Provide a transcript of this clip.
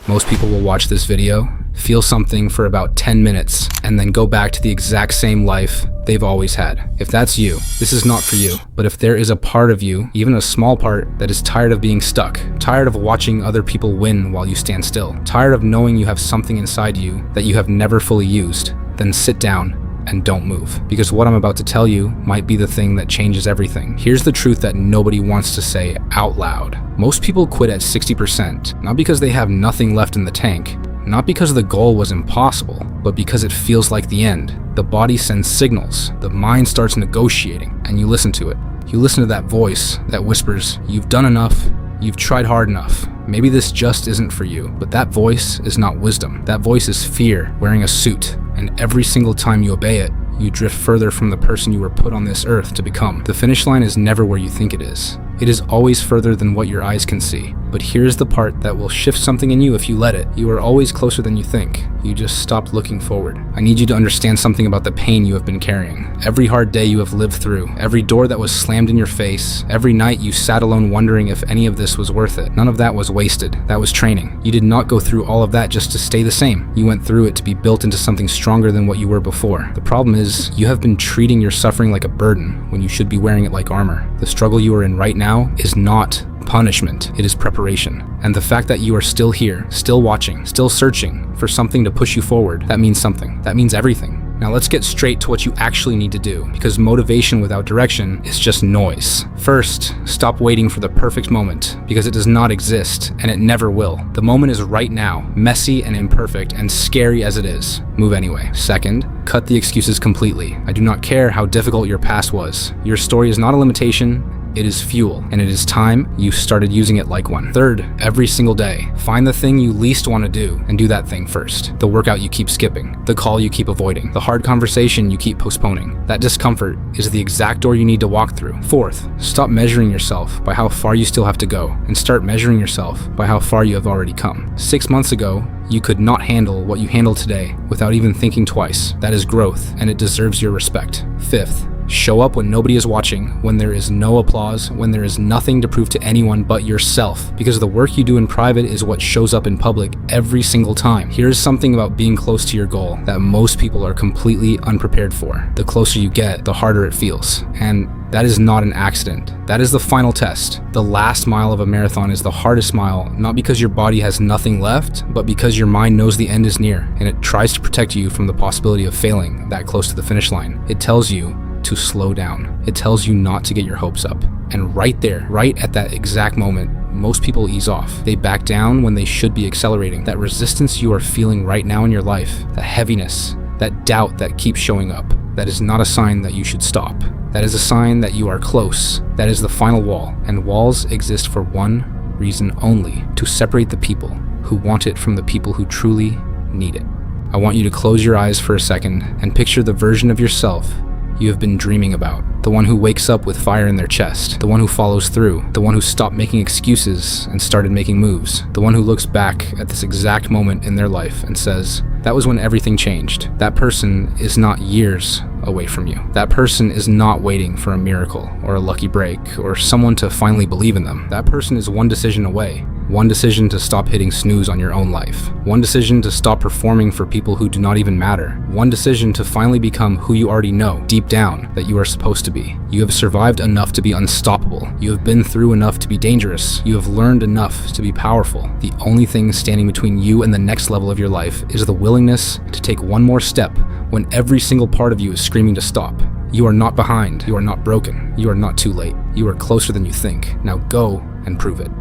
Most people will watch this video, feel something for about 10 minutes, and then go back to the exact same life they've always had. If that's you, this is not for you. But if there is a part of you, even a small part, that is tired of being stuck, tired of watching other people win while you stand still, tired of knowing you have something inside you that you have never fully used, then sit down and don't move. Because what I'm about to tell you might be the thing that changes everything. Here's the truth that nobody wants to say out loud. Most people quit at 60%, not because they have nothing left in the tank, not because the goal was impossible, but because it feels like the end. The body sends signals, the mind starts negotiating, and you listen to it. You listen to that voice that whispers, "You've done enough, you've tried hard enough, maybe this just isn't for you." But that voice is not wisdom. That voice is fear wearing a suit, and every single time you obey it, you drift further from the person you were put on this earth to become. The finish line is never where you think it is. It is always further than what your eyes can see. But here's the part that will shift something in you if you let it. You are always closer than you think. You just stopped looking forward. I need you to understand something about the pain you have been carrying. Every hard day you have lived through, every door that was slammed in your face, every night you sat alone wondering if any of this was worth it. None of that was wasted. That was training. You did not go through all of that just to stay the same. You went through it to be built into something stronger than what you were before. The problem is, you have been treating your suffering like a burden when you should be wearing it like armor. The struggle you are in right now is not punishment, it is preparation. And the fact that you are still here, still watching, still searching for something to push you forward, that means something. That means everything. Now let's get straight to what you actually need to do, because motivation without direction is just noise. First, stop waiting for the perfect moment, because it does not exist, and it never will. The moment is right now, messy and imperfect and scary as it is. Move anyway. Second, cut the excuses completely. I do not care how difficult your past was. Your story is not a limitation, it is fuel, and it is time you started using it like one. Third, every single day, find the thing you least want to do and do that thing first. The workout you keep skipping, the call you keep avoiding, the hard conversation you keep postponing. That discomfort is the exact door you need to walk through. Fourth, stop measuring yourself by how far you still have to go and start measuring yourself by how far you have already come. 6 months ago, you could not handle what you handle today without even thinking twice. That is growth, and it deserves your respect. Fifth, show up when nobody is watching, when there is no applause, when there is nothing to prove to anyone but yourself, because the work you do in private is what shows up in public every single time. Here's something about being close to your goal that most people are completely unprepared for. The closer you get, the harder it feels. And that is not an accident. That is the final test. The last mile of a marathon is the hardest mile, not because your body has nothing left, but because your mind knows the end is near, and it tries to protect you from the possibility of failing that close to the finish line. It tells you to slow down. It tells you not to get your hopes up. And right there, right at that exact moment, most people ease off. They back down when they should be accelerating. That resistance you are feeling right now in your life, that heaviness, that doubt that keeps showing up, that is not a sign that you should stop. That is a sign that you are close. That is the final wall. And walls exist for one reason only: to separate the people who want it from the people who truly need it. I want you to close your eyes for a second and picture the version of yourself you have been dreaming about. The one who wakes up with fire in their chest. The one who follows through. The one who stopped making excuses and started making moves. The one who looks back at this exact moment in their life and says, that was when everything changed. That person is not years away from you. That person is not waiting for a miracle or a lucky break or someone to finally believe in them. That person is one decision away. One decision to stop hitting snooze on your own life. One decision to stop performing for people who do not even matter. One decision to finally become who you already know, deep down, that you are supposed to be. You have survived enough to be unstoppable. You have been through enough to be dangerous. You have learned enough to be powerful. The only thing standing between you and the next level of your life is the willingness to take one more step when every single part of you is screaming to stop. You are not behind. You are not broken. You are not too late. You are closer than you think. Now go and prove it.